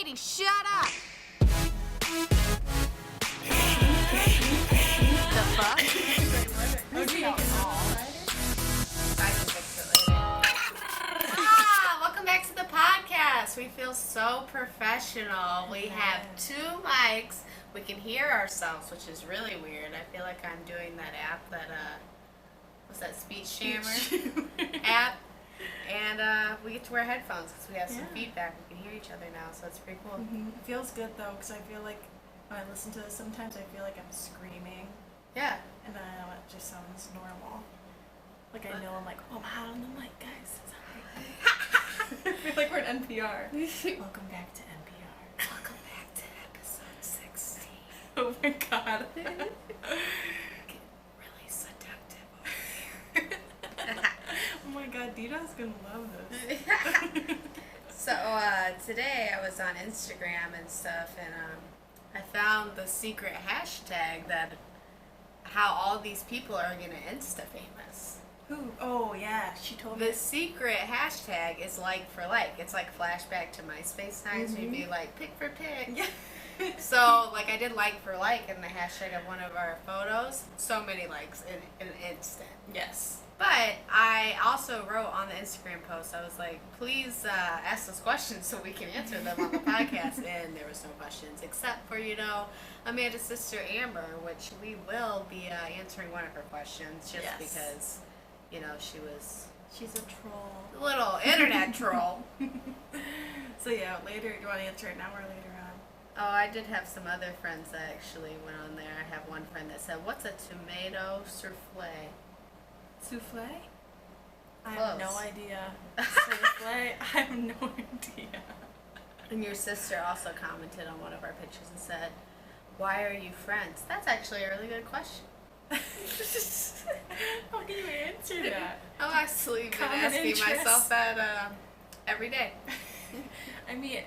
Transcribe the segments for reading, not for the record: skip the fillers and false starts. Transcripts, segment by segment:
lady, shut up! The fuck? Welcome back to the podcast. We feel so professional. We have 2 mics. We can hear ourselves, which is really weird. I feel like I'm doing that app that, what's that, Speech Jammer app? And we get to wear headphones because we have some feedback. We can hear each other now, so it's pretty cool. Mm-hmm. It feels good, though, because I feel like when I listen to this, sometimes I feel like I'm screaming. Yeah. And then I know it just sounds normal. Like I know I'm like, oh, I'm hot on the mic, guys. I feel like we're at NPR. Welcome back to NPR. Welcome back to episode 16. Oh my god. Really seductive over here. Oh my god, Dita's gonna love this. So today I was on Instagram and stuff, and I found the secret hashtag that how all these people are gonna Insta famous. Who? Oh yeah, she told me. The secret hashtag is like for like. It's like flashback to MySpace times. You'd be like pick for pick. Yeah. So like I did like for like in the hashtag of one of our photos. So many likes in an instant. Yes. But I also wrote on the Instagram post, I was like, please ask us questions so we can answer them on the podcast. And there was no questions except for, Amanda's sister Amber, which we will be answering one of her questions just because, She's a troll. A little internet troll. So yeah, later, you want to answer it now or later on? Oh, I did have some other friends that actually went on there. I have one friend that said, what's a tomato souffle? Souffle? I Close. have no idea. Souffle? I have no idea. And your sister also commented on one of our pictures and said, why are you friends? That's actually a really good question. How can you answer that? I'm actually been asking myself that every day. I mean,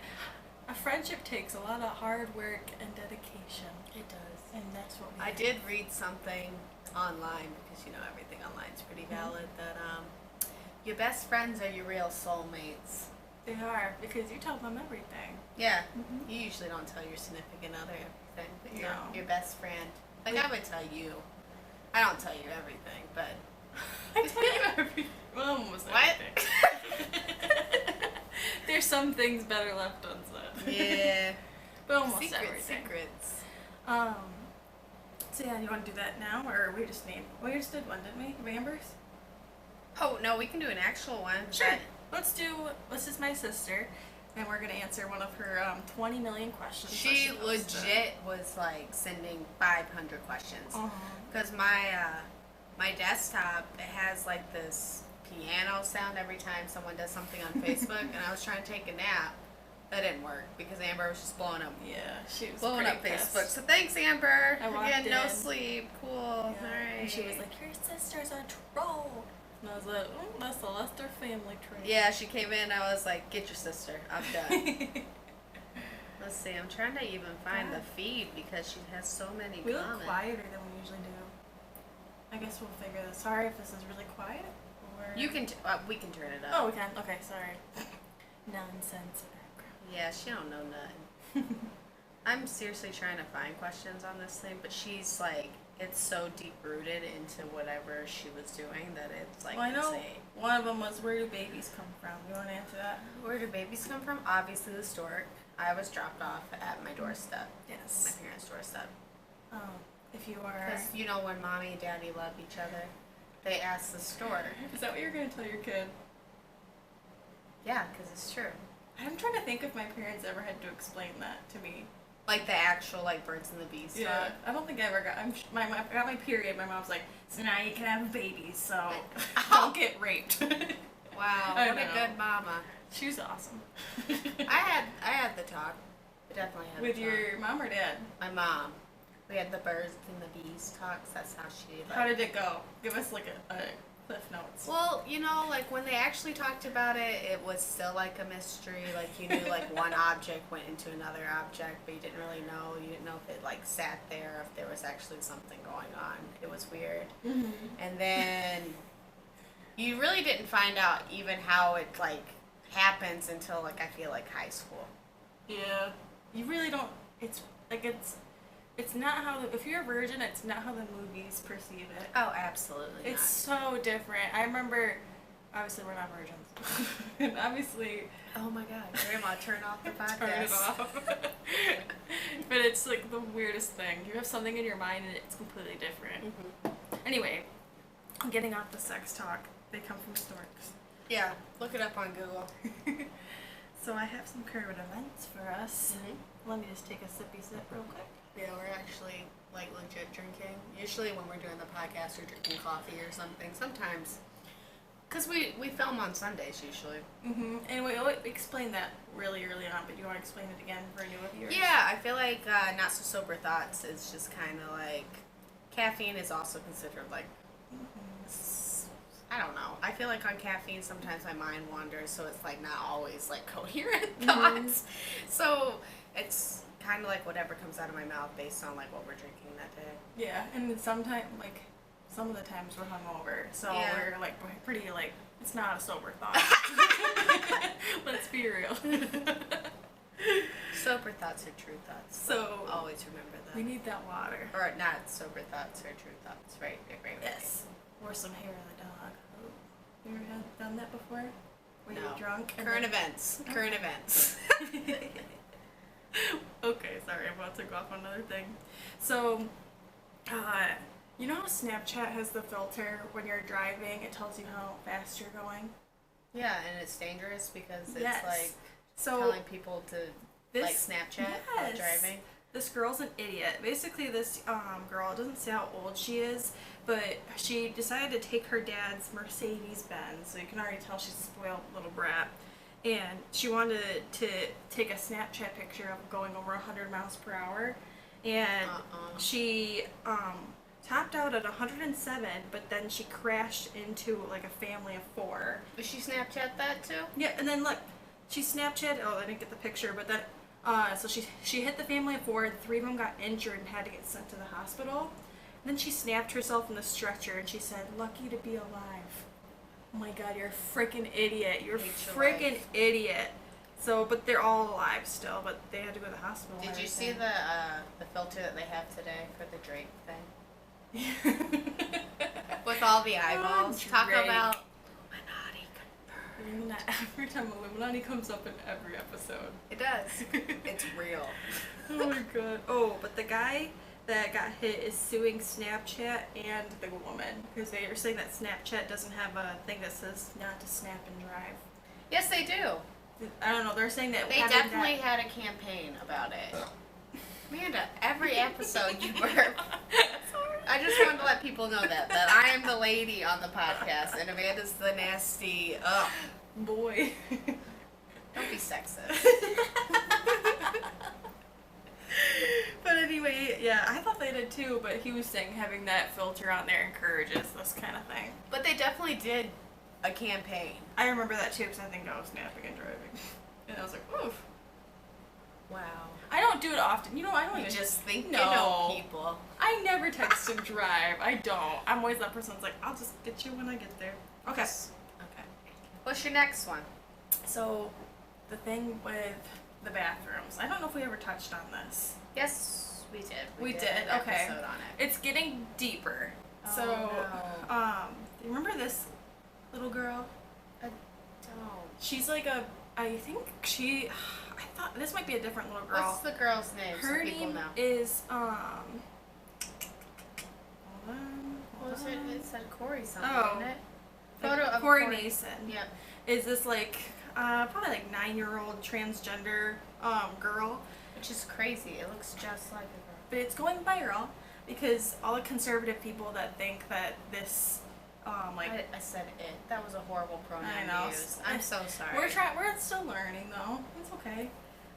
a friendship takes a lot of hard work and dedication. It does. And that's what I did read something online, because everything online is pretty valid, that your best friends are your real soulmates. They are, because you tell them everything. Yeah. You usually don't tell your significant other everything, but your best friend. Like, I would tell you. I don't tell you everything, but I tell you everything. Well, almost everything. There's some things better left unsaid. Yeah. But almost everything. Secrets. So yeah, you want to do that now, or we just did one, didn't we? Amber's? Oh, no, we can do an actual one. Sure. This is my sister, and we're going to answer one of her 20 million questions. She legit was like sending 500 questions. Because my desktop, it has like this piano sound every time someone does something on Facebook, and I was trying to take a nap. That didn't work because Amber was just blowing up. Yeah, she was blowing up pissed. Facebook. So thanks, Amber. I walked Again, no in. sleep. Cool. Yeah. All right. And she was like, "Your sister's a troll." And I was like, "That's the Lester family trait." Yeah, she came in. I was like, "Get your sister. I'm done." Let's see. I'm trying to even find the feed because she has so many we comments. look quieter than we usually do. I guess we'll figure this. Sorry if this is really quiet. Or... You can. We can turn it up. Oh, we can. Okay, sorry. Nonsense. Yeah, she don't know nothing. I'm seriously trying to find questions on this thing, but she's like, it's so deep rooted into whatever she was doing that it's like insane. One of them was, where do babies come from? You want to answer that? Where do babies come from? Obviously the stork. I was dropped off at my doorstep. Yes. My parents' doorstep. If you are... Because when mommy and daddy love each other, they ask the stork. Is that what you're going to tell your kid? Yeah, because it's true. I'm trying to think if my parents ever had to explain that to me. Like the actual, birds and the bees Yeah, talk. I don't think I ever got... I got my period. My mom's like, so now you can have babies, so don't get raped. Wow, what a good mama. She was awesome. I had the talk. I definitely had With the talk. your mom or dad? My mom. We had the birds and the bees talks. That's how she... How did it go? Give us, a Cliff Notes. Well, when they actually talked about it, it was still like a mystery. Like, you knew one object went into another object, but you didn't really know. You didn't know if it sat there, if there was actually something going on. It was weird. Mm-hmm. And then you really didn't find out even how it happens until I feel like high school. Yeah. You really don't. It's like it's not how if you're a virgin, it's not how the movies perceive it. Oh, absolutely It's not. so different. I remember. Obviously, we're not virgins, and obviously, Oh my God, Grandma, turn off the podcast. turn it off. But it's like the weirdest thing. You have something in your mind, and it's completely different. Mm-hmm. Anyway, getting off the sex talk. They come from storks. Yeah, look it up on Google. So I have some current events for us. Mm-hmm. Let me just take a sippy sip real quick. Yeah, we're actually like legit drinking. Usually when we're doing the podcast, we're drinking coffee or something. Sometimes, because we film on Sundays usually. Mm-hmm. And we always explain that really early on, but you want to explain it again for new viewers? Yeah, I feel like Not So Sober Thoughts is just kind of like caffeine is also considered like I don't know. I feel like on caffeine sometimes my mind wanders, so it's like not always like coherent thoughts. So it's kind of like whatever comes out of my mouth based on like what we're drinking that day. Yeah, and then sometimes, like, some of the times we're hungover, so Yeah. we're like pretty like it's not a sober thought. Let's be real. Sober thoughts are true thoughts. So always remember that. we need that water. Or not sober thoughts are true thoughts, right? Right. Yes. Or some hair of the dog. You ever done that before? When No. you're drunk? and Current then- events. Current events. Okay, sorry, I'm about to go off on another thing. So, you know how Snapchat has the filter when you're driving? It tells you how fast you're going. Yeah, and it's dangerous because it's Yes. like So telling people to this like Snapchat while yes. driving. This girl's an idiot. Basically, this girl, it doesn't say how old she is, but she decided to take her dad's Mercedes Benz, so you can already tell she's a spoiled little brat. And she wanted to take a Snapchat picture of going over 100 miles per hour. And she topped out at 107, but then she crashed into like a family of 4. Did she Snapchat that too? Yeah, and then look, she Snapchat. Oh, I didn't get the picture, but then so she hit the family of 4. And 3 of them got injured and had to get sent to the hospital. And then she snapped herself in the stretcher and she said, "Lucky to be alive." Oh my God, you're a freaking idiot! You're a Hate your freaking life. idiot. So, but they're all alive still, but they had to go to the hospital. and Did you see everything. the filter that they have today for the Drake thing? Yeah. With all the eyeballs. Talk Drake. about Every time Illuminati comes up in every episode. it does. It's real. Oh my God. Oh, but the guy that got hit is suing Snapchat and the woman because they are saying that Snapchat doesn't have a thing that says not to snap and drive. Yes, they do. I don't know. They're saying that They having definitely had a campaign about it. Amanda, every episode you burp. I just wanted to let people know that I am the lady on the podcast and Amanda's the nasty. Ugh. Boy. Don't be sexist. But anyway, yeah, I thought they did too, but he was saying having that filter on there encourages this kind of thing. But they definitely did a campaign. I remember that too because I think I was snapping and driving. And I was like, oof. Wow. I don't do it often. You know, I don't You even just think No. you know people. I never text and drive. I don't. I'm always that person that's like, I'll just get you when I get there. Okay. Okay. What's your next one? So, the thing with the bathrooms. I don't know if we ever touched on this. Yes, we did. We did, an okay. episode on it. It's getting deeper. Oh, So, no. do you remember this little girl? Don't. She's like a, I think she, I thought this might be a different little girl. What's the girl's name? Her so people name know. is, hold on. What was it? It said Corey something, Oh. didn't it? Photo of Corey Mason. Yep. Is this like probably like 9-year-old transgender girl, Which is crazy. It looks just like a girl. but it's going viral because all the conservative people that think that this like I said it. That was a horrible pronoun I know. to use. I'm so sorry. we're still learning though. It's okay.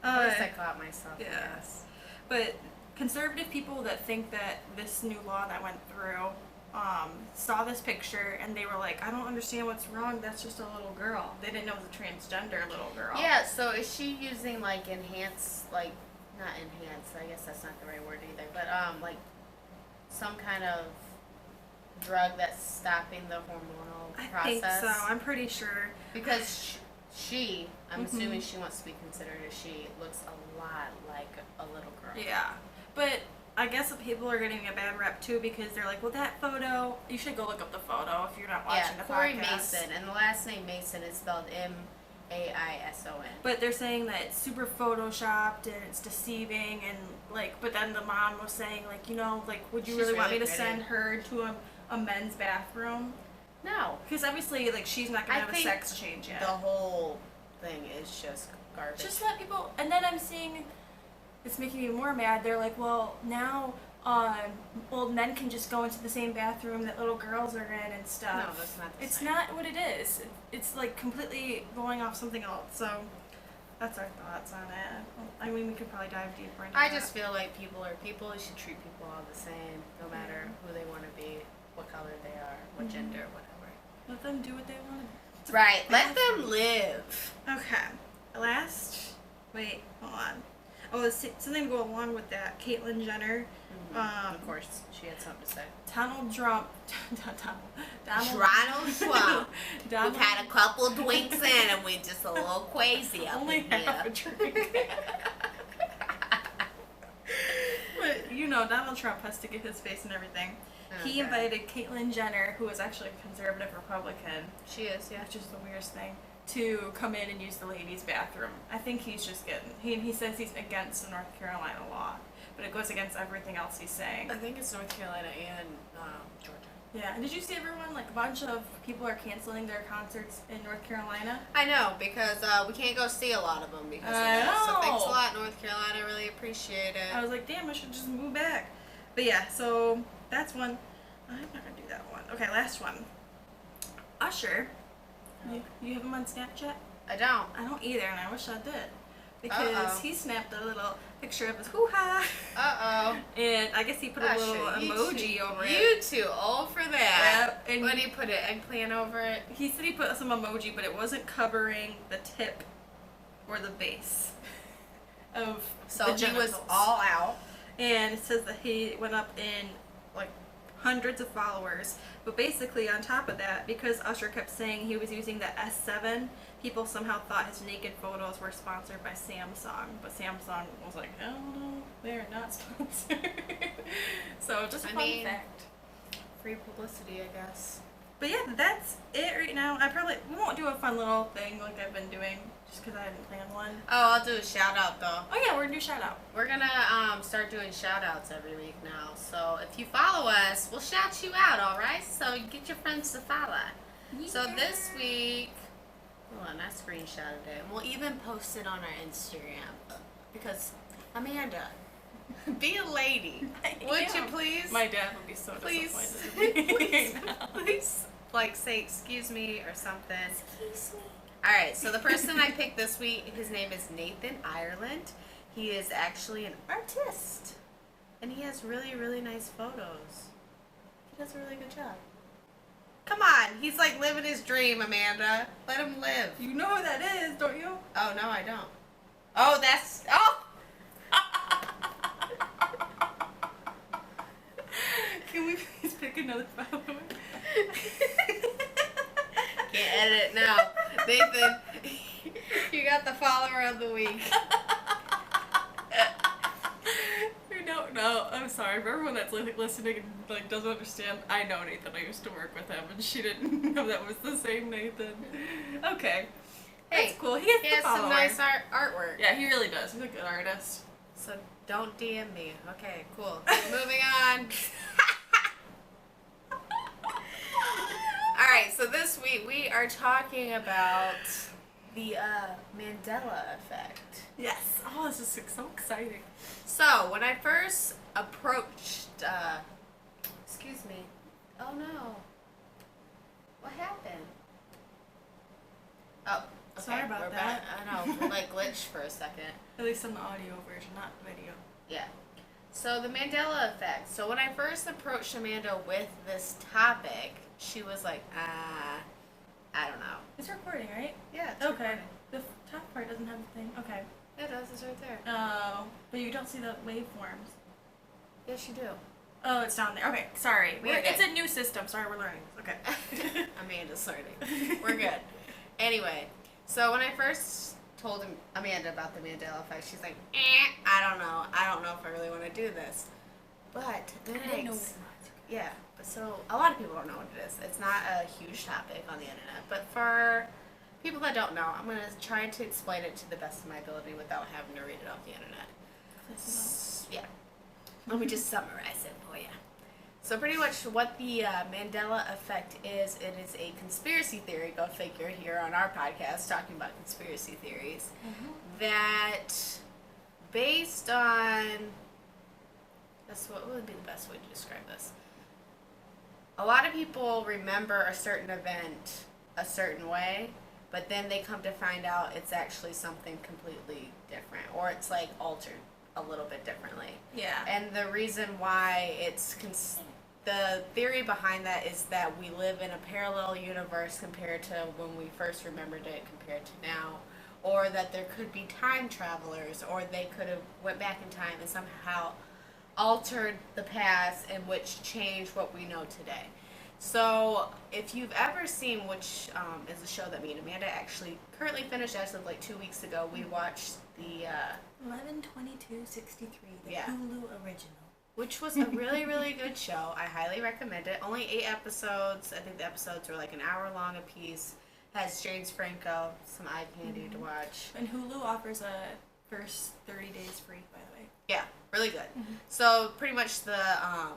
At least I caught myself. yeah. Yes. But conservative people that think that this new law that went through saw this picture and they were like, I don't understand what's wrong. That's just a little girl. They didn't know it was a transgender little girl. Yeah. So is she using like not enhance? I guess that's not the right word either. But like some kind of drug that's stopping the hormonal I process. think so. I'm pretty sure. Because she, I'm assuming she wants to be considered a she, looks a lot like a little girl. Yeah. But I guess people are getting a bad rep too because they're like, well, that photo, you should go look up the photo if you're not watching the Corey podcast. Mason, and the last name Mason is spelled Maison. But they're saying that it's super photoshopped and it's deceiving and like, but then the mom was saying like, you know, like, would you She's really want me really to pretty. send her to a men's bathroom? No. Because obviously, like, she's not going I to have a think sex change yet. The whole thing is just garbage. Just let people, and then I'm seeing, it's making me more mad. They're like, well, now old men can just go into the same bathroom that little girls are in and stuff. No, that's not the It's same. not what it is. It's like completely going off something else. So that's our thoughts on it. I mean, we could probably dive deeper into I that. just feel like people are people. You should treat people all the same, no matter who they want to be, what color they are, what gender, whatever. Let them do what they want to do. Right. Let them live. Okay. Wait, hold on. Oh, there's something to go along with that. Caitlyn Jenner. Of course, she had something to say. Donald Trump. Donald Trump. Donald, We've had a couple drinks in and we just a little crazy up only in half a here. drink. But, you know, Donald Trump has to get his face and everything. He Okay. invited Caitlyn Jenner, who is actually a conservative Republican, She is, yeah. which is the weirdest thing, to come in and use the ladies' bathroom. I think he's just getting... He says he's against the North Carolina law, but it goes against everything else he's saying. I think it's North Carolina and Georgia. Yeah, and did you see everyone, like, a bunch of people are canceling their concerts in North Carolina? I know, because we can't go see a lot of them because of I that. So thanks a know. lot, North Carolina. I really appreciate it. I was like, damn, I should just move back. But yeah, so that's one. I'm not gonna do that one. Okay, last one. Usher. You have him on Snapchat? I don't. I don't either, and I wish I did. Because Uh-oh. he snapped a little picture of his hoo-ha. Uh-oh. And I guess he put a little Usher, you emoji too- over it. You too old for that. Yep, and What did he put, an eggplant over it? he said he put some emoji, but it wasn't covering the tip or the base of So the he genitals. was all out. And it says that he went up in like hundreds of followers. But basically, on top of that, because Usher kept saying he was using the S7, people somehow thought his naked photos were sponsored by Samsung. But Samsung was like, oh no, they're not sponsored. So just a fun fact. Free publicity, I guess. But yeah, that's it right now. We won't do a fun little thing like I've been doing, just because I haven't planned one. Oh, I'll do a shout out though. Oh yeah, we're gonna do shout out. We're gonna start doing shout outs every week now. So if you follow us, we'll shout you out, alright? So get your friends to follow. So this week, hold on, I screenshotted it. And we'll even post it on our Instagram. Because, Amanda, be a lady. Would you am. please? My dad would be so Please, disappointed in me please, right now. please, like say excuse me or something. Excuse me. Alright, so the person I picked this week, his name is Nathan Ireland. He is actually an artist. And he has really, really nice photos. He does a really good job. Come on, he's like living his dream, Amanda. Let him live. You know who that is, don't you? Oh, no, I don't. Oh, that's... Oh! Can we please pick another follower? Can't edit it now. Nathan, you got the follower of the week. No, I'm sorry. For everyone that's listening and like doesn't understand, I know Nathan. I used to work with him, and she didn't know that was the same Nathan. Okay, Hey, that's cool. He He has has the some nice artwork. Yeah, he really does. He's a good artist. So don't DM me. Okay, cool. Moving on. Alright, so this week we are talking about the Mandela effect. Yes. Oh, this is so exciting. So, when I first approached, excuse me. Oh no. What happened? Oh, okay, Sorry about we're that. back. I know, we like glitched for a second. At least in the audio version, not video. Yeah. So the Mandela effect. So when I first approached Amanda with this topic, she was like, I don't know. It's recording, right? Yeah, it's Okay. recording. The top part doesn't have a thing. Okay. It does, it's right there. Oh, but you don't see the waveforms. Yes, you do. Oh, it's down there. Okay, sorry. We're good. It's a new system. Sorry, we're learning. Okay. Amanda's learning. We're good. Anyway, So when I first told Amanda about the Mandela effect, she's like, I don't know if I really want to do this. But then I didn't know what it was. yeah. So a lot of people don't know what it is. It's not a huge topic on the internet, but for people that don't know, I'm gonna try to explain it to the best of my ability without having to read it off the internet. Yeah. Let me just summarize it for you. So pretty much what the Mandela effect is, it is a conspiracy theory, go figure, here on our podcast talking about conspiracy theories, that based on, what would be the best way to describe this? A lot of people remember a certain event a certain way, but then they come to find out it's actually something completely different, or it's like altered a little bit differently. Yeah. And the reason why the theory behind that is that we live in a parallel universe compared to when we first remembered it compared to now, or that there could be time travelers, or they could have went back in time and somehow altered the past and which changed what we know today. So if you've ever seen, which is a show that me and Amanda actually currently finished as of like 2 weeks ago, we watched the 11/22/63, the Yeah. Hulu original. which was a really, really good show. I highly recommend it. Only 8 episodes. I think the episodes were like an hour long a piece. Has James Franco, some eye candy to watch. And Hulu offers a first 30 days free, by the way. Yeah, really good. So pretty much the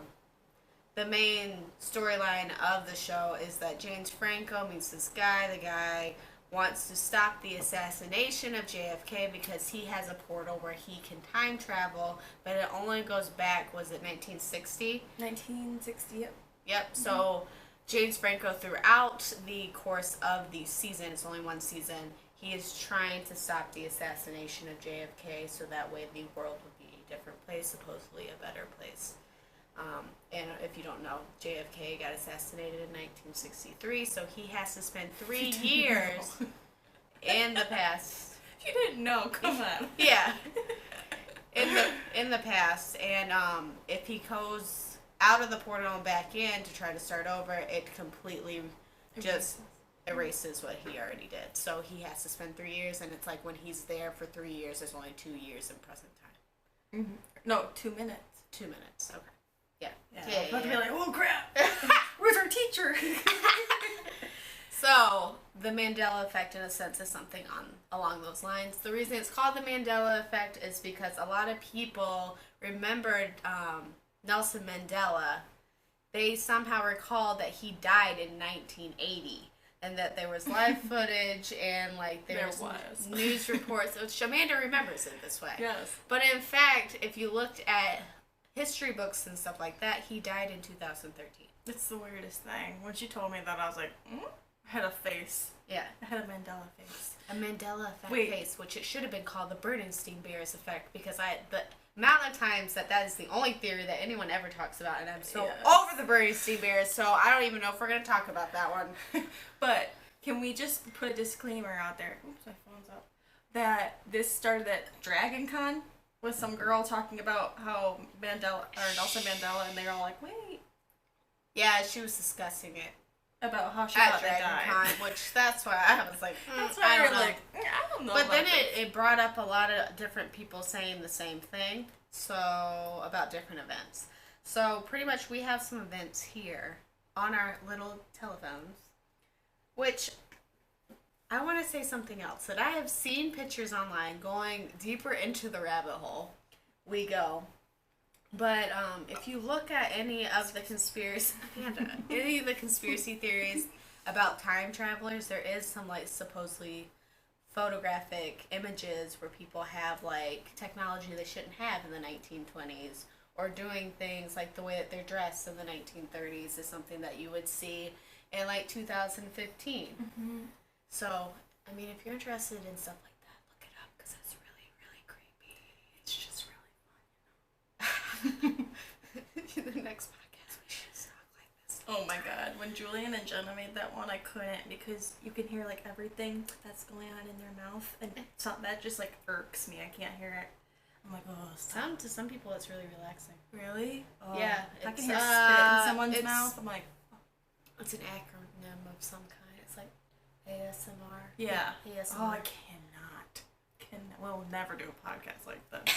main storyline of the show is that James Franco meets this guy. The guy wants to stop the assassination of JFK because he has a portal where he can time travel, but it only goes back, was it 1960? 1960, yep. Yep. So James Franco, throughout the course of the season, it's only one season, he is trying to stop the assassination of JFK so that way the world would be a different place, supposedly a better place. And if you don't know, JFK got assassinated in 1963, so he has to spend 3 years in the past. You didn't know, come on. Yeah. In the past, and if he goes out of the portal and back in to try to start over, it completely just erases what he already did. So he has to spend 3 years, and it's like when he's there for 3 years, there's only 2 years in present time. No, 2 minutes. 2 minutes. Okay. Yeah. Yeah. About to be like, oh crap! Where's our teacher? So the Mandela effect, in a sense, is something along those lines. The reason it's called the Mandela effect is because a lot of people remembered Nelson Mandela. They somehow recalled that he died in 1980. And that there was live footage and like there was news reports, which Amanda remembers it this way. Yes. But in fact, if you looked at history books and stuff like that, he died in 2013. It's the weirdest thing. When she told me that, I was like, I had a face. Yeah. I had a Mandela face. A Mandela effect face, which it should have been called the Bernstein Bears effect, because the amount of times that is the only theory that anyone ever talks about, and I'm so over the Bernstein Bears, so I don't even know if we're going to talk about that one. But can we just put a disclaimer out there? Oops, my phone's up. That this started at Dragon Con with some girl talking about how Nelson Mandela, and they were all like, wait. Yeah, she was discussing it. About how she at thought Dragon they Con, died. which that's why I was like, That's I why don't you're know. like, I don't know. But about then this. it brought up a lot of different people saying the same thing, so about different events. So pretty much we have some events here on our little telephones, which I want to say something else, that I have seen pictures online going deeper into the rabbit hole. We go. But if you look at any of the conspiracy theories about time travelers, there is some like supposedly photographic images where people have like technology they shouldn't have in the 1920s, or doing things like the way that they're dressed in the 1930s is something that you would see in like 2015. So, I mean, if you're interested in stuff like that, look it up, because it's really, really creepy. It's just really fun, The next podcast, we should talk like this. Oh my god, when Julian and Jenna made that one, I couldn't, because you can hear like everything that's going on in their mouth, and that just like irks me. I can't hear it. I'm like, oh, stop. To some people, it's really relaxing. Really? Oh, Yeah, I it's, can hear spit in someone's it's- mouth. I'm like, It's an acronym of some kind. It's like ASMR. Yeah. ASMR. Oh, I cannot. We'll never do a podcast like that.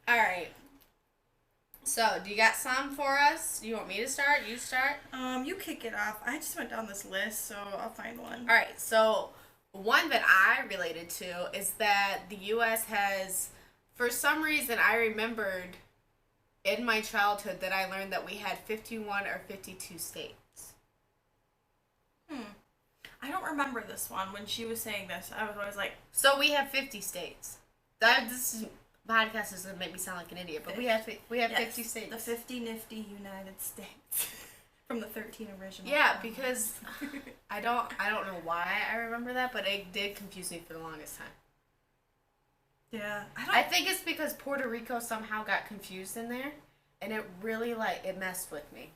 All right. So, do you got some for us? Do you want me to start? You start? You kick it off. I just went down this list, so I'll find one. All right. So, one that I related to is that the U.S. has, for some reason, I remembered in my childhood that I learned that we had 51 or 52 states. I don't remember this one. When she was saying this, I was always like... So, we have 50 states. This podcast is going to make me sound like an idiot, but we have 50 states. The 50 nifty United States. From the 13 original. Yeah, because I don't know why I remember that, but it did confuse me for the longest time. Yeah. I think it's because Puerto Rico somehow got confused in there, and it really, it messed with me.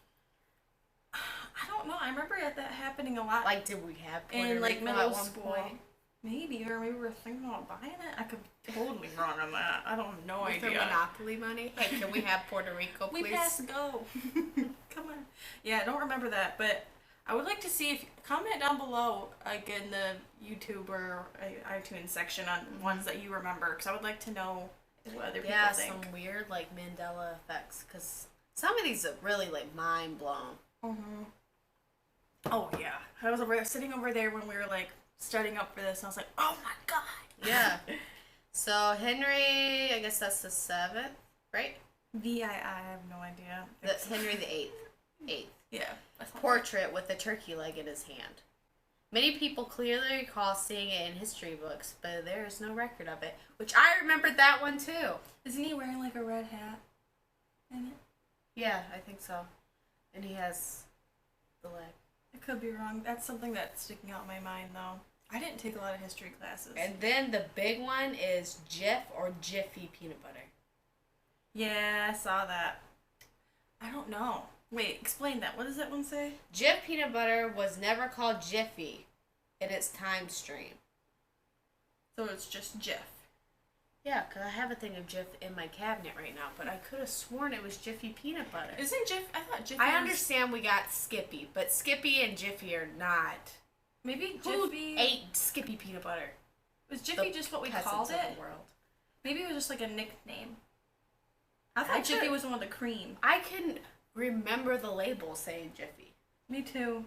I don't know. I remember that happening a lot. Like, did we have Puerto in, Rico middle at one school? point? Maybe, or maybe we were thinking about buying it. I could be totally wrong on that. I don't have no With idea. their Monopoly money? Hey, can we have Puerto Rico, please? We pass go. Come on. Yeah, I don't remember that, but I would like to see if comment down below, like in the YouTube or iTunes section on ones that you remember, because I would like to know what other people think. Yeah, some weird Mandela effects, because some of these are really mind blown. Mm-hmm. Oh yeah, I was sitting over there when we were studying up for this, and I was like, oh my god. Yeah. So Henry, I guess that's the 7th, right? VII, I have no idea. Henry the 8th. Yeah. Portrait with a turkey leg in his hand. Many people clearly recall seeing it in history books, but there is no record of it. Which I remembered that one too. Isn't he wearing a red hat in it? Yeah, I think so. And he has the leg. I could be wrong. That's something that's sticking out in my mind though. I didn't take a lot of history classes. And then the big one is Jif or Jiffy peanut butter. Yeah, I saw that. I don't know. Wait, explain that. What does that one say? Jif peanut butter was never called Jiffy in its time stream. So it's just Jif. Yeah, because I have a thing of Jif in my cabinet right now, but I could have sworn it was Jiffy peanut butter. Isn't Jif? I thought Jiffy I understand we got Skippy, but Skippy and Jiffy are not. Maybe Who Jiffy... ate Skippy peanut butter? Was Jiffy just what we called it? The world. Maybe it was just a nickname. I thought Jiffy was the one with the cream. I can remember the label saying Jiffy. Me too.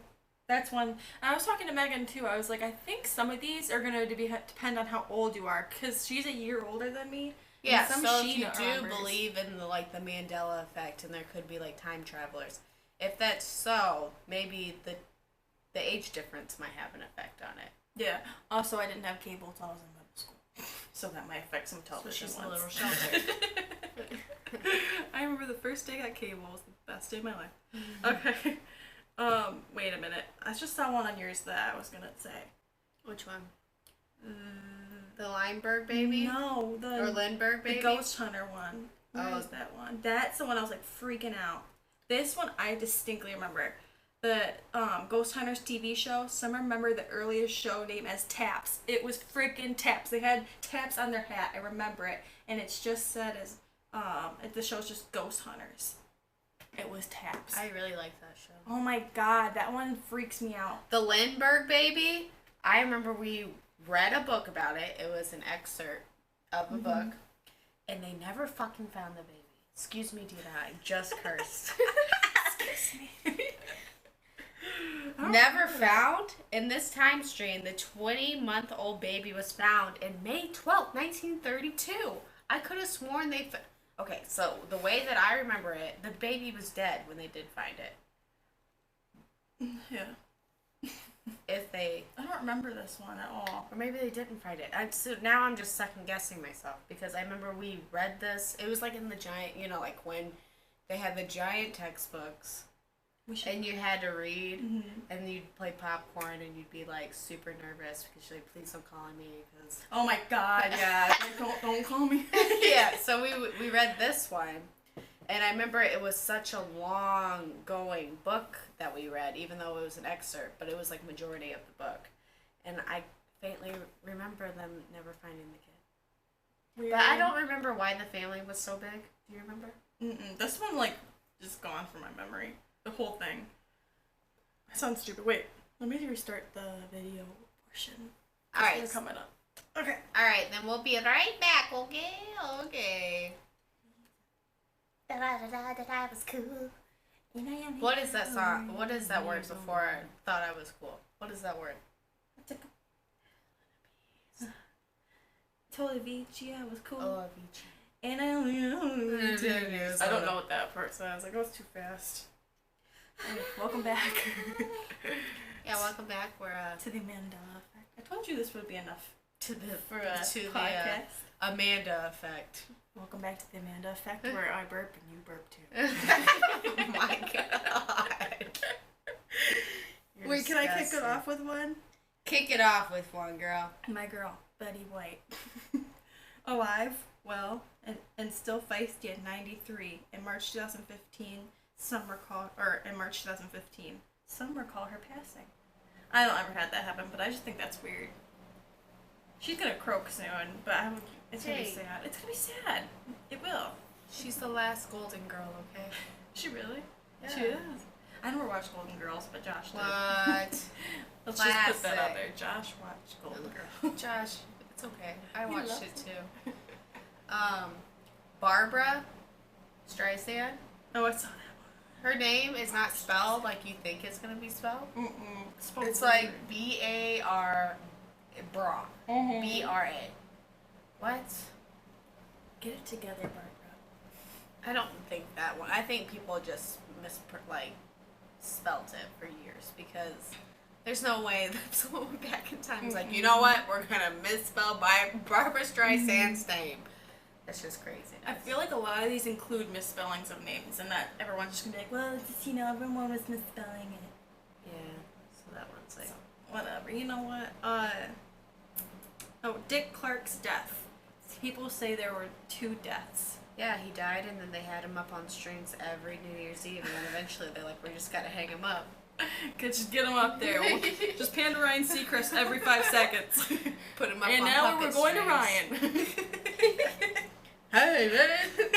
That's one. I was talking to Megan too. I was like, I think some of these are going to depend on how old you are, because she's a year older than me. Yeah, so if you do believe in the Mandela effect, and there could be time travelers, if that's so, maybe the age difference might have an effect on it. Yeah. Also, I didn't have cable until I was in middle school, so that might affect some television So she's ones. a little sheltered. I remember the first day I got cable was the best day of my life. Okay. Wait a minute. I just saw one on yours that I was gonna say. Which one? The Lineberg baby? No, or Lindbergh baby? The Ghost Hunter one. Where is that one? That's the one I was freaking out. This one I distinctly remember. The Ghost Hunters TV show. Some remember the earliest show name as Taps. It was freaking Taps. They had taps on their hat. I remember it, and it's just said as the show's just Ghost Hunters. It was Taps. I really like that show. Oh my god, that one freaks me out. The Lindbergh baby, I remember we read a book about it. It was an excerpt of a book, and they never fucking found the baby. Excuse me, Dina, I just cursed. Excuse me. Never found? In this time stream, the 20-month-old baby was found in May 12th, 1932. I could have sworn they... Okay, so the way that I remember it, the baby was dead when they did find it. Yeah. I don't remember this one at all. Or maybe they didn't find it. So now I'm just second guessing myself, because I remember we read this. It was in the giant, when they had the giant textbooks. And you had to read, and you'd play popcorn, and you'd be super nervous because you're please don't call on me, because oh my god, yeah, don't call me. Yeah, so we read this one, and I remember it was such a long going book that we read, even though it was an excerpt, but it was majority of the book, and I faintly remember them never finding the kid. Weird. But I don't remember why the family was so big. Do you remember? This one just gone from my memory. The whole thing. I sound stupid. Wait. Let me restart the video portion. All right. They're coming up. Okay. All right, then we'll be right back. Okay. Okay. That was cool. What is that song? What is that word before I thought I was cool? What is that word? Tolivici, I was cool. Oh, Avicii. And I only know. I don't know what that part says. It goes too fast. Anyway, welcome back. Yeah, welcome back. We're to the Mandela effect. I told you this would be enough to the podcast. Amanda effect. Welcome back to the Amanda effect, where I burp and you burp too. Oh my god. Wait, can I kick it off with one? Kick it off with one, girl. My girl, Betty White. Alive, well, and still feisty at 93. In March 2015, in March 2015, some recall her passing. I don't ever had that happen, but I just think that's weird. She's gonna croak soon, but it's gonna be sad. It's gonna be sad. It will. She's the last Golden Girl, okay? She really? Yeah. She is. I never watched Golden Girls, but Josh did. What? Let's just put that out there. Josh watched Golden Girls. Josh, it's okay. I watched it too. Barbara Streisand. Oh, I saw that one. Her name is not spelled like you think it's gonna be spelled. Mm-mm. It's like B-A-R bra. Mm-hmm. B-R-A. What? Get it together, Barbara. I don't think that one. I think people just spelt it for years because there's no way that someone went back in time and was like, you know what? We're gonna misspell Barbara Streisand's name. That's just crazy. I feel like a lot of these include misspellings of names, and that everyone's just gonna be like, well, it's just, everyone was misspelling it. Yeah. So that one's like, whatever. You know what? Dick Clark's death. People say there were 2 deaths. Yeah, he died, and then they had him up on strings every New Year's Eve, and then eventually they're like, we just gotta hang him up. Just get him up there. Just pan to Ryan Seacrest every 5 seconds. Put him up and on now we're going strings. to Ryan. Hey, man.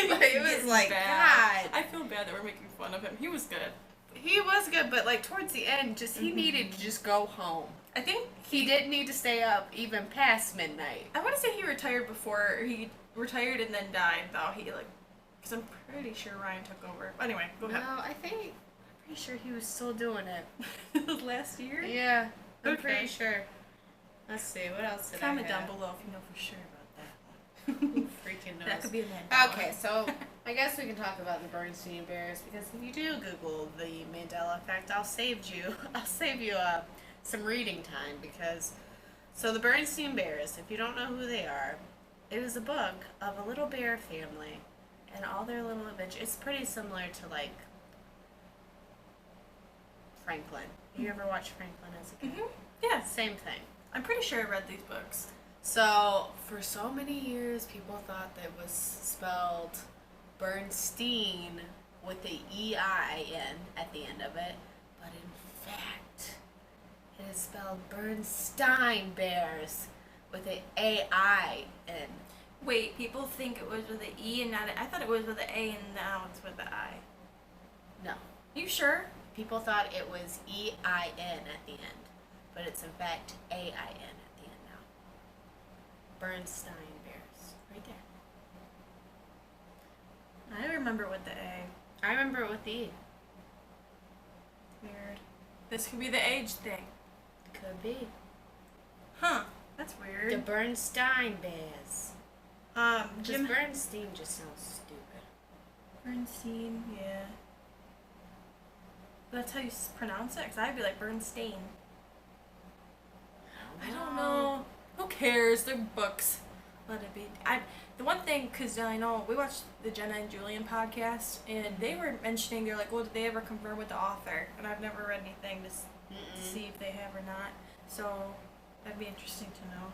Like, it was like, bad. God. I feel bad that we're making fun of him. He was good. He was good, but like towards the end, he needed to just go home. I think he didn't need to stay up even past midnight. I want to say he retired before he retired and then died, though. Because I'm pretty sure Ryan took over. Anyway, go ahead. No, I'm pretty sure he was still doing it. Last year? Yeah, I'm pretty sure. Let's see, what else did Comment I have? down below if you know for sure about that one. Who freaking knows? That could be a Mandela. Okay, so I guess we can talk about the Bernstein Bears because if you do Google the Mandela effect, I'll save you some reading time because so the Bernstein Bears, if you don't know who they are, it is a book of a little bear family and all their little adventures. It's pretty similar to like Franklin. You ever watch Franklin as a kid? Mm-hmm. Yeah. Same thing. I'm pretty sure I read these books. So, for so many years, people thought that it was spelled Bernstein with the E-I-N at the end of it. But in fact, it is spelled Bernstein Bears with the A-I-N. Wait, people think it was with the E and not I thought it was with the A and now it's with the I. No. You sure? People thought it was E-I-N at the end. But it's in fact A-I-N at the end now. Bernstein Bears. Right there. I remember with the A. I remember it with the E. Weird. This could be the age thing. Could be. Huh. That's weird. The Bernstein Bears. Jim Bernstein just sounds stupid. Bernstein, yeah. But that's how you pronounce it? Because I'd be like Bernstein. I don't know. Who cares? They're books. Let it be. The one thing, because I know we watched the Jenna and Julian podcast, and they were mentioning, they're like, well, did they ever confirm with the author? And I've never read anything to see if they have or not. So that'd be interesting to know.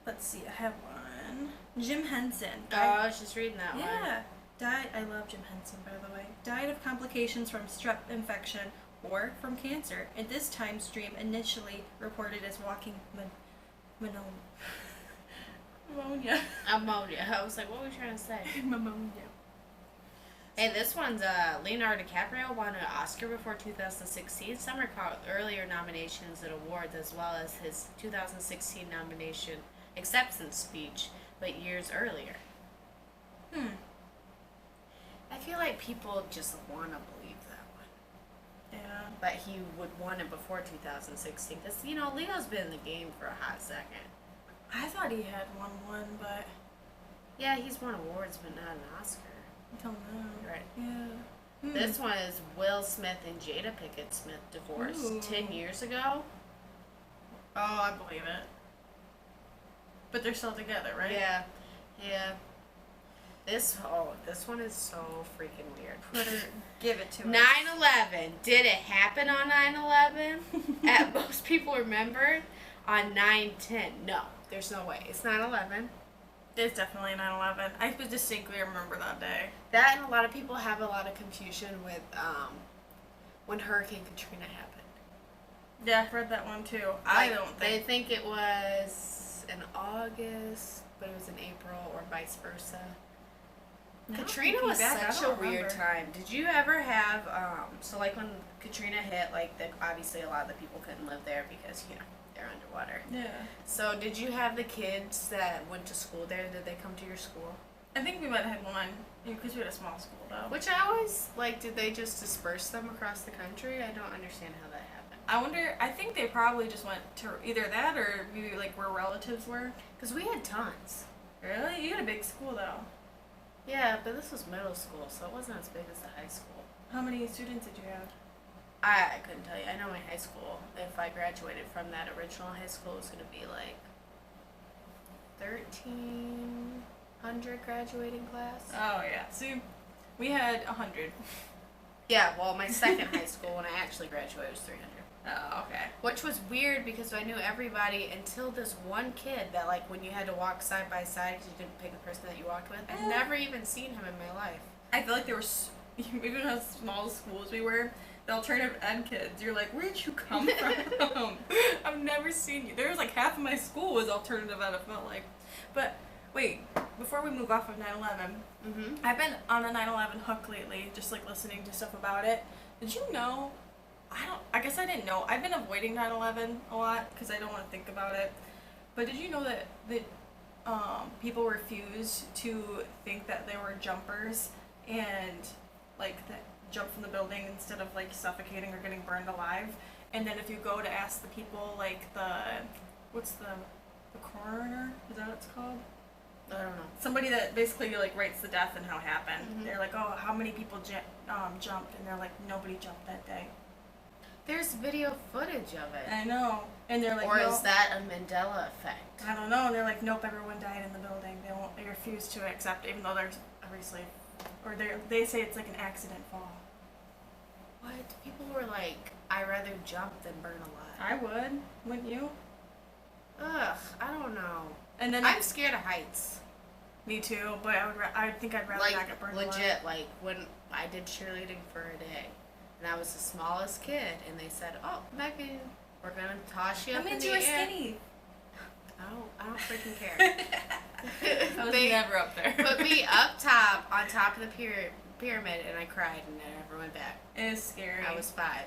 Let's see. I have one. Jim Henson. Oh, I was just reading that one. Yeah. Died. I love Jim Henson, by the way. Died of complications from strep infection or from cancer. At this time, Stream initially reported as walking pneumonia. Ammonia. I was like, what were we trying to say? Pneumonia. Hey, this one's Leonardo DiCaprio won an Oscar before 2016. Some recall earlier nominations and awards, as well as his 2016 nomination acceptance speech, but years earlier. I feel like people just want to believe that one. Yeah. That he would won it before 2016. Because, you know, Leo's been in the game for a hot second. I thought he had won one, but Yeah, he's won awards, but not an Oscar. I don't know. Right. Yeah. This one is Will Smith and Jada Pinkett Smith divorced Ooh. 10 years ago. Oh, I believe it. But they're still together, right? Yeah. Yeah. This one is so freaking weird. Give it to us. 9/11. Did it happen on 9/11? Most people remember on 9/10. No, there's no way. It's 9/11. It's definitely 9/11. I distinctly remember that day. That and a lot of people have a lot of confusion with when Hurricane Katrina happened. Yeah, I've read that one too. Like, I don't They think. think it was in August, but it was in April or vice versa. Now Katrina thinking was back, I such don't a weird remember. time. Did you ever have so like when Katrina hit, like obviously a lot of the people couldn't live there because they're underwater. Yeah. So did you have the kids that went to school there? Did they come to your school? I think we might have had one, because we had a small school though. Which I always like. Did they just disperse them across the country? I don't understand how that happened. I wonder, I think they probably just went to either that or maybe like where relatives were. Because we had tons. Really? You had a big school though. Yeah, but this was middle school, so it wasn't as big as the high school. How many students did you have? I couldn't tell you. I know my high school, if I graduated from that original high school, it was going to be like 1,300 graduating class. Oh yeah. See, we had 100. Yeah, well, my second high school when I actually graduated was 300. Oh, okay. Which was weird because I knew everybody until this one kid that, like, when you had to walk side by side because you didn't pick the person that you walked with, I'd never even seen him in my life. I feel like there were, even how small schools we were, the alternative ed kids, you're like, where'd you come from? I've never seen you. There was like half of my school was alternative ed, it felt like. But wait, before we move off of 9/11, I've been on a 9/11 hook lately, just like listening to stuff about it. Did you know? I guess I didn't know. I've been avoiding 9/11 a lot because I don't want to think about it. But did you know that people refuse to think that they were jumpers and like that jump from the building instead of like suffocating or getting burned alive? And then if you go to ask the people, like what's the coroner? Is that what it's called? I don't know. Somebody that basically like writes the death and how it happened. They're like, oh, how many people jumped? And they're like, nobody jumped that day. There's video footage of it. I know. And they're like, Or no. is that a Mandela effect? I don't know. And they're like, nope, everyone died in the building. They refuse to accept, even though there's obviously, or they say it's like an accident fall. What? People were like, I'd rather jump than burn alive. I would, wouldn't you? Ugh, I don't know. And then I'm scared of heights. me too, but I think I'd rather Like, not get burned legit, alive. like, when I did cheerleading for a day, and I was the smallest kid, and they said, oh, Megan, we're going to toss you up That in means the you were air. skinny. I don't freaking care. I was They never up there. put me up top, on top of the pyramid, and I cried, and I never went back. It is scary. I was 5. I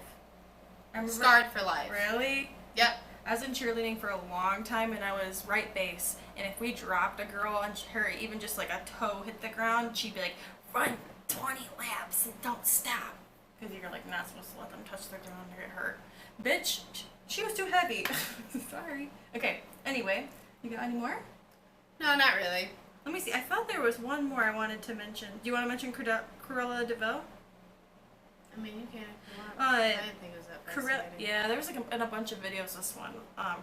remember, Scarred for life. Really? Yep. I was in cheerleading for a long time, and I was right base. And if we dropped a girl and her even just like a toe hit the ground, she'd be like, "Run 20 laps and don't stop," because you're like not supposed to let them touch the ground or get hurt. Bitch, she was too heavy. Sorry. Okay. Anyway, you got any more? No, not really. Let me see. I thought there was one more I wanted to mention. Do you want to mention Cruella de Vil? I mean, you can if you want. Uh, I didn't think it was that fascinating. Yeah, there was like in a bunch of videos this one.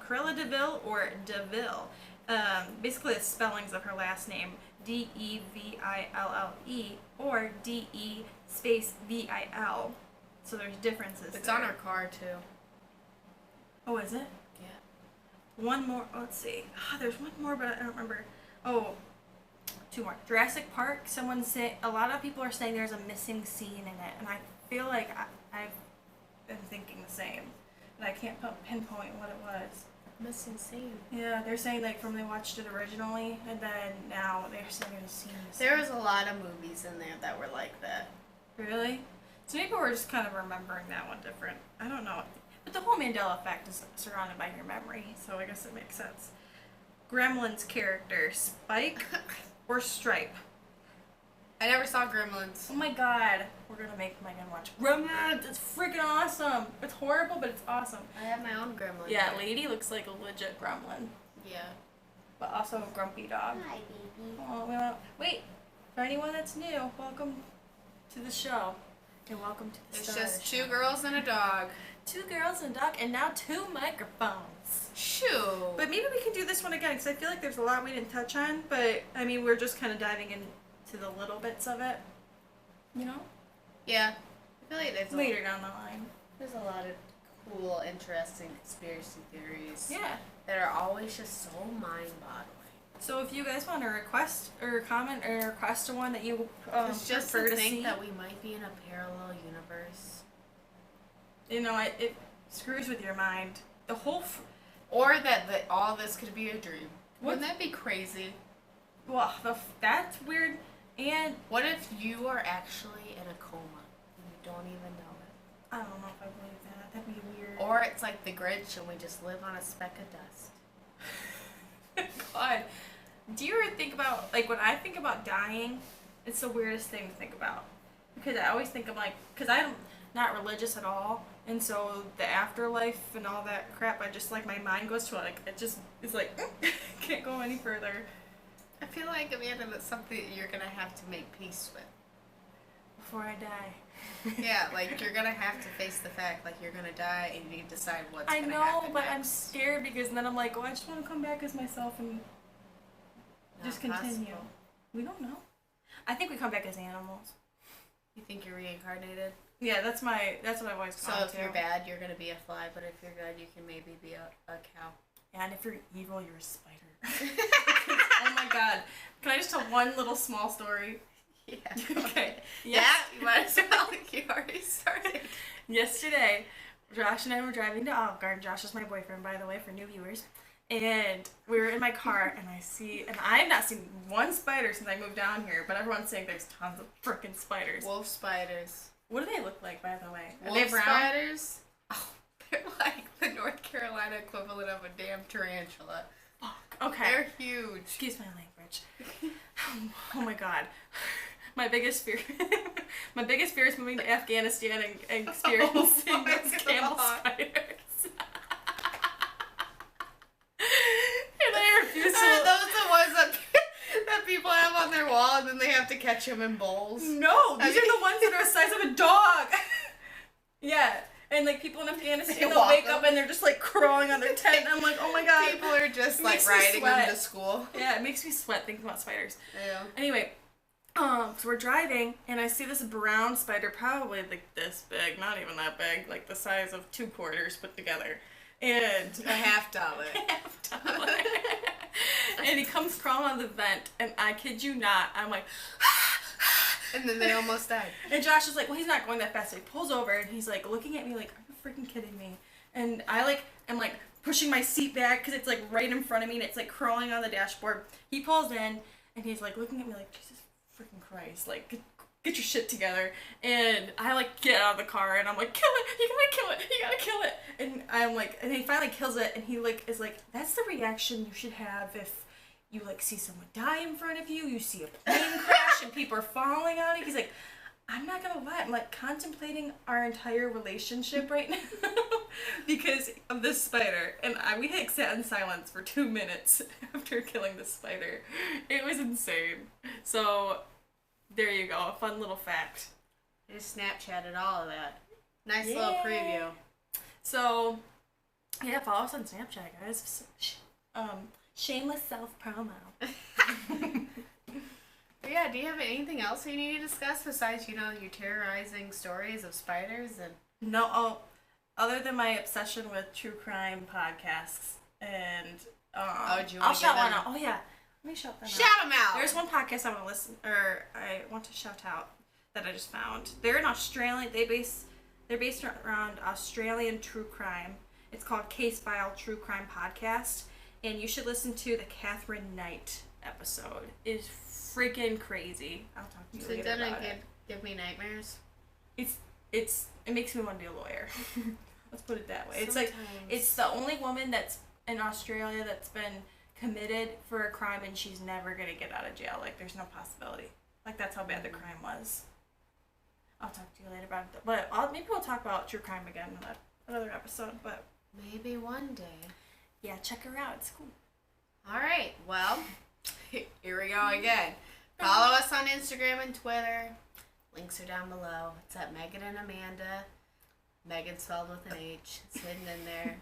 Cruella de Vil or DeVille. Basically, it's spellings of her last name: Deville or DE space VIL. So there's differences. It's there. on her car, too. Oh, is it? Yeah. One more. Oh, let's see. There's one more, but I don't remember. Oh, 2 more. Jurassic Park. Someone say a lot of people are saying there's a missing scene in it, and I feel like I've been thinking the same, but I can't pinpoint what it was. That's insane. Yeah, they're saying like from they watched it originally, and then now they're saying they're seeing this. There was a lot of movies in there that were like that. Really? So maybe we're just kind of remembering that one different. I don't know. But the whole Mandela effect is surrounded by your memory, so I guess it makes sense. Gremlin's character, Spike or Stripe? I never saw Gremlins. Oh my god. We're gonna make Megan watch Gremlins. It's freaking awesome. It's horrible, but it's awesome. I have my own Gremlin. Yeah, Lady looks like a legit gremlin. Yeah. But also a grumpy dog. Hi, baby. Oh, wait. For anyone that's new, welcome to the show. And welcome to the There's start just of the two show. girls and a dog. 2 girls and a dog, and now 2 microphones. Shoo. But maybe we can do this one again, because I feel like there's a lot we didn't touch on, but, I mean, we're just kind of diving into the little bits of it. You know? Yeah. I feel like Later down the line. there's a lot of cool, interesting conspiracy theories. Yeah. That are always just so mind-boggling. So if you guys want to request or comment or request one that you It's just prefer to to think see, that we might be in a parallel universe. you know, it screws with your mind. The whole, Or that all this could be a dream. What? Wouldn't that be crazy? well, that's weird. And What if you are actually in a coma and you don't even know it? I don't know if I believe that. That'd be weird. Or it's like the Grinch and we just live on a speck of dust. God, do you ever think about, like, when I think about dying, it's the weirdest thing to think about. Because I always think of, like, because I'm not religious at all, and so the afterlife and all that crap, I just, like, my mind goes to, like, it just, it's like, can't go any further. I feel like, Amanda, that's something that you're going to have to make peace with. Before I die. Yeah, like, you're going to have to face the fact, like, you're going to die and you need to decide what's I going to know, happen but I'm next. scared because then I'm like, oh, I just want to come back as myself and just Not continue. possible. We don't know. I think we come back as animals. You think you're reincarnated? Yeah, that's what I've always So gone if to. you're bad, you're going to be a fly, but if you're good, you can maybe be a cow. And if you're evil, you're a spider. Oh my god. Can I just tell one little small story? Yeah. Okay. Yeah, you might as well. You already started. Yesterday, Josh and I were driving to Olive Garden. Josh is my boyfriend, by the way, for new viewers. And we were in my car, and I have not seen one spider since I moved down here, but everyone's saying there's tons of freaking spiders. Wolf spiders. What do they look like, by the way? Are Wolf they brown? spiders? Oh, they're like the North Carolina equivalent of a damn tarantula. Fuck. Okay. They're huge. Excuse my language. Oh my god. My biggest fear is moving to Afghanistan and experiencing Oh my those camel God. spiders. And I refuse Are to. those the ones that people have on their wall and then they have to catch them in bowls? No, these are the ones that are the size of a dog. Yeah. And like people in Afghanistan, They they'll walk wake them. up and they're just like crawling on their tent. And I'm like, oh my god. People are just It like makes me riding them sweat. to school. Yeah, it makes me sweat thinking about spiders. Yeah. Anyway, so we're driving, and I see this brown spider, probably like this big, not even that big, like the size of 2 quarters put together. And $50. $50. And he comes crawling out of the vent, and I kid you not, I'm like, And then they almost died. and Josh is like, well, he's not going that fast. So he pulls over, and he's like looking at me like, are you freaking kidding me? And I am like pushing my seat back because it's like right in front of me, and it's like crawling on the dashboard. He pulls in, and he's like looking at me like, Jesus freaking Christ, like get your shit together. And I like get out of the car, and I'm like, kill it, you gotta kill it, you gotta kill it. And I'm like, and he finally kills it, and he like is like, that's the reaction you should have if you like see someone die in front of you, you see a plane crash and people are falling on it. He's like, I'm not gonna lie, I'm like contemplating our entire relationship right now because of this spider. And we had sat in silence for 2 minutes after killing the spider. It was insane. So there you go, a fun little fact. I just Snapchatted all of that. Nice little preview. So yeah, follow us on Snapchat, guys. Shameless self-promo. But yeah, do you have anything else you need to discuss besides, your terrorizing stories of spiders and... No, other than my obsession with true crime podcasts, and do you I'll want to shout give one them... out. Oh yeah, let me shout them out. Shout them out! There's one podcast I want to shout out that I just found. They're an Australian. They're based around Australian true crime, It's called Case File True Crime Podcast, and you should listen to the Catherine Knight episode. It's freaking crazy. I'll talk to you later about it. Give me nightmares. It makes me want to be a lawyer. Let's put it that way. It's like, it's the only woman that's in Australia that's been committed for a crime and she's never going to get out of jail. Like, there's no possibility. Like, that's how bad the crime was. I'll talk to you later about it. But maybe we'll talk about true crime again in another episode. But maybe one day. Yeah, check her out. It's cool. All right. Well, here we go again. Follow us on Instagram and Twitter. Links are down below. It's at Megan and Amanda. Megan spelled with an H. It's hidden in there.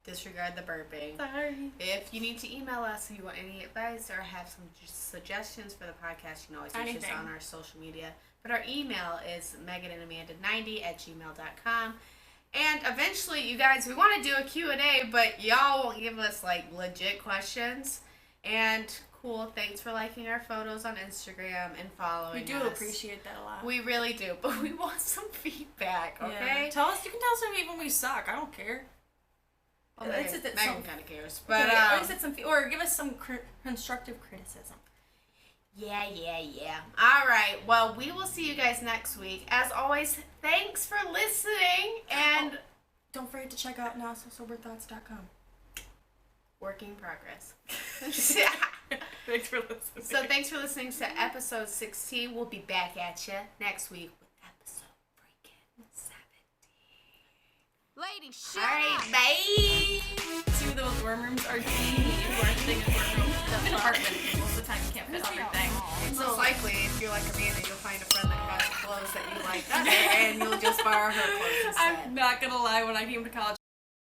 Disregard the burping. Sorry. If you need to email us if you want any advice or have some suggestions for the podcast, you can always reach us on our social media. But our email is meganandamanda90@gmail.com. And eventually, you guys, we want to do a Q&A, but y'all won't give us, like, legit questions. And cool, thanks for liking our photos on Instagram and following us. We do appreciate that a lot. We really do, but we want some feedback, okay? Yeah. You can tell us when we suck. I don't care. Well, Megan kind of cares. But, okay, at least it's some, or give us some constructive criticism. Yeah. All right. Well, we will see you guys next week. As always, thanks for listening. And don't forget to check out nowsosoberthoughts.com. Work in progress. Thanks for listening. So thanks for listening to episode 16. We'll be back at you next week with episode freaking 17. Lady, shut All right, up. bye. Two of those worm rooms are teeny. Our thing is worm rooms. I'm in an apartment. Most of the time you can't fit everything. It's most likely, if you're like Amanda, you'll find a friend that has clothes that you like better, and you'll just borrow her clothes instead. I'm not gonna lie, when I came to college,